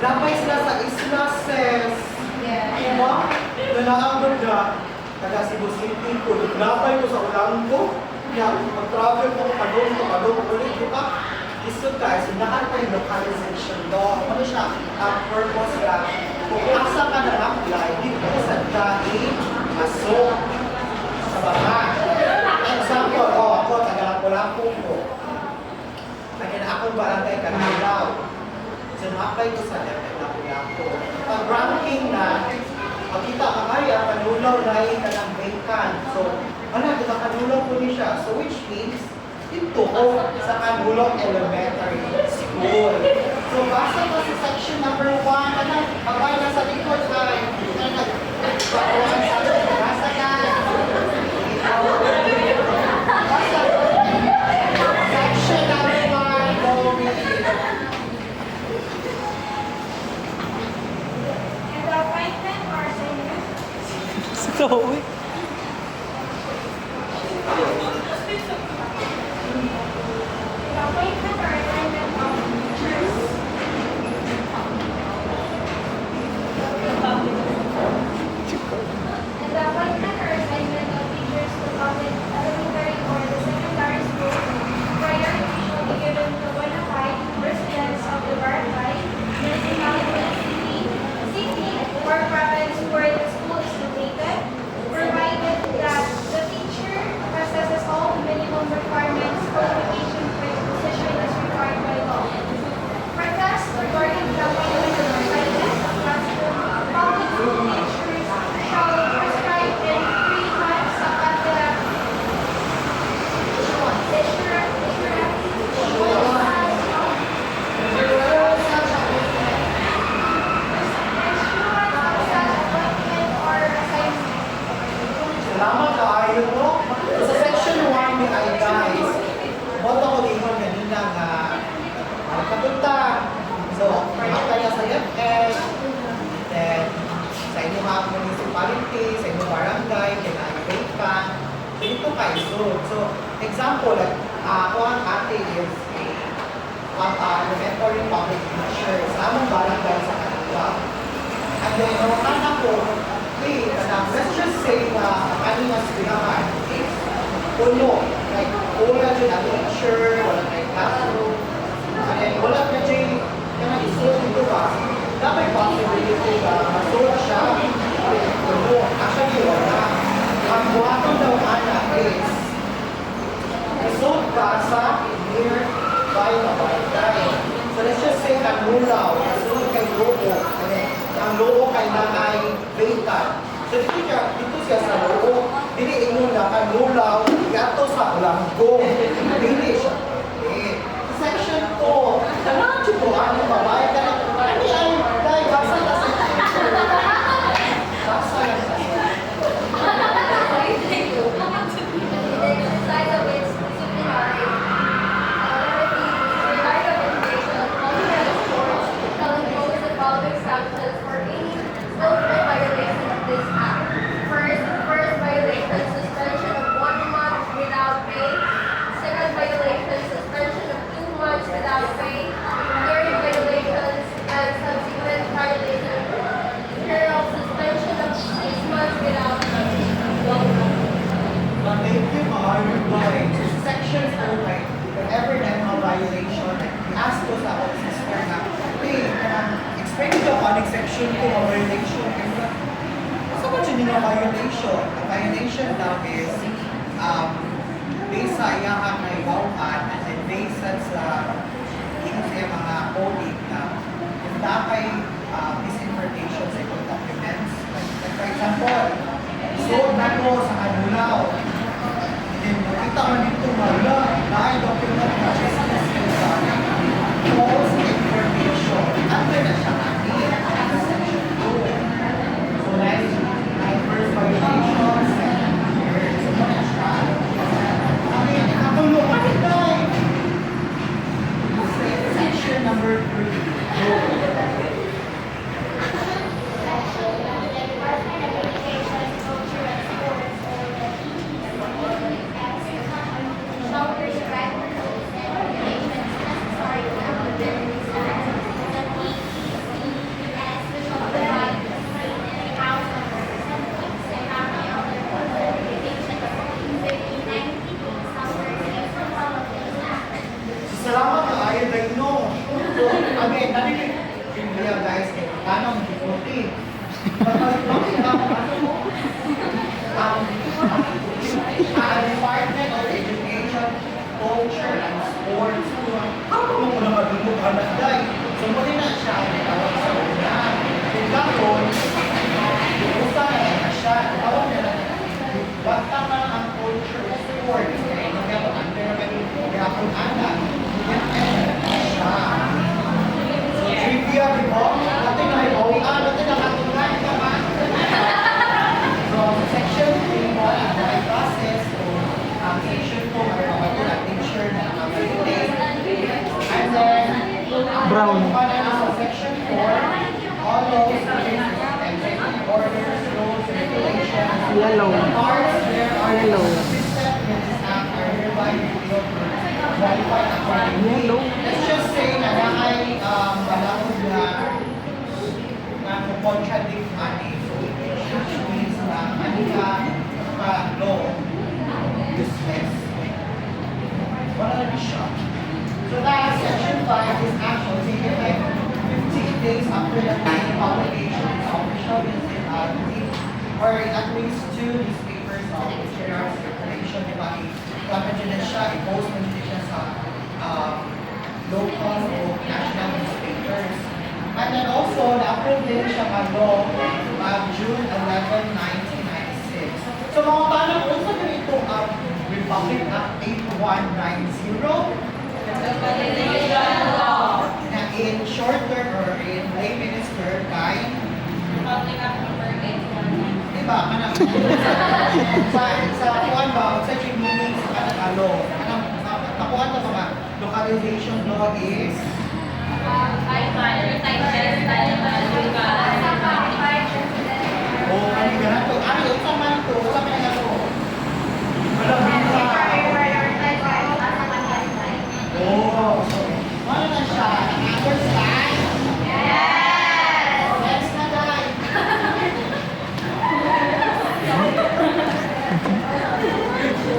Napay sila sa isla, sis. Diba? Nalaangod ka. Taga Cebu City ko. Napay ko sa ulang ko. Kaya mag-travel ko, padong ulit. Diba? Isod ka, sinahan ko yung localization law. Ano siya? Ang purpose ka. Kung asa ka na-apply, dito sa dahil masok sa baba. Example, ako, taga-Lapu-Lapu ko. Kaya akong barangay Kanalaw. So, na-apply ko sa Lapu-Lapu. Pag-ranking na, makita ka kaya, kanulaw na yung kanang vacant. So, diba kanulaw ko niya siya. So, which means, dito ko sa Kanulaw Elementary School. So, basta ko sa section number 1, pagkaya na sa likod ay, basta ka. Section number 1, go read. And the appointment or assignment? Sorry. The appointment or assignment of teachers? And the appointment or assignment of teachers to public elementary or the secondary school prior shall be given to bona fide residents of the barangay, municipality, city, or province where the school is located, provided that the teacher possesses all minimum requirements, qualification for the position as required by law. Protest regarding the appointment of assignment of classroom public school teachers shall prescribe in 3 months upon the Salamat kaayo mo. Sa section 1 ni ay guys, boto ko ingon kanina nga kapunta. So, makita niya sa FS, then sa inyong mga municipality, sa inyong barangay, kina-activate ka. So, dito kayo. So, example, ako ang ate is elementary public teacher sa among barangay sa kanila. And then, anak ko, let's just say na kanina sinahan is puno. Like, wala dyan ang teacher, wala tayong classroom. And then, wala na dyan na isuot dito ba? Dapat possibility na masuot siya. Puno. Actually, wala. Ang buhatong daw anak is isuot ka sa nearby na barangay. So, let's just say kanulaw, isuot kay loo. Ang loo kay nanay vacant. So dito siya sa loo, dili ingon na kanulaw, yato sa langgong. Dili siya. Section 4, tanang chupo, ano babae ka na, ano ay, dahil basa na sa section. Basa na sa First violation, suspension of 1 month without pay. Second violation, suspension of 2 months without pay. Third violation and subsequent violation, general suspension of 6 months without pay. Thank you, Mario Boy. Section 4, like, whenever na mga violation, ask ko sa ako sister na, hey, explain ko ang section ko mga violation. Sa ba dyan yung violation? Ang violation daw is, based sa iyahan na iwawan, and then based sa mga coding na, kung dapat misinformation sa ibang documents. Like, for example, suot na ko sa kanulaw. Then, makita mo dito wala na ay document na business false information. Under na siya natin. Section 2. So, like first violation, second year. So, ano siya? Nakatulo pa rin tayo. Section number 3. Department of Education, Culture, and Sports. again, India guys, tanong difficulty. Bakit na ano mo? Department of Education, Culture, and Sports. Ako mo na madulog ka na guys. So muli na siya, tawag sa una. Tapos, usa na siya, tawag na basta na ang culture, sports. Kaya hindi ako under na kaya akong anak. Yan ay siya. So, trivia, di ba? Dati na may dati na katungan ka ba? So, section 3 mo, ang mga process. So, section 2, may mga tulang teacher na nakapagpulit. And then, Brown. Sa section 4, all laws, executive orders, rules, regulations. Yellow. Parts there are Yellow. consistent with this act are hereby revealed for qualified accordingly. Yellow. Let's just say na ay malakot na contradict money. So, which means na kanina law dismiss. Wala na siya. So that section 5 is actually taken like 15 days after the publication in official gazette, or at least 2 newspapers of general circulation, di ba? I-comment na siya, i-post mo din siya sa local o national newspapers. And then also, na-approve din siya ka law June 11, 1996. So mga tanong, kung sa ganito Republic Act 8190, na in short term or in lay minister kay diba kanang sa kuan ba sa meaning sa kanang law kanang nakuha ta mga localization law is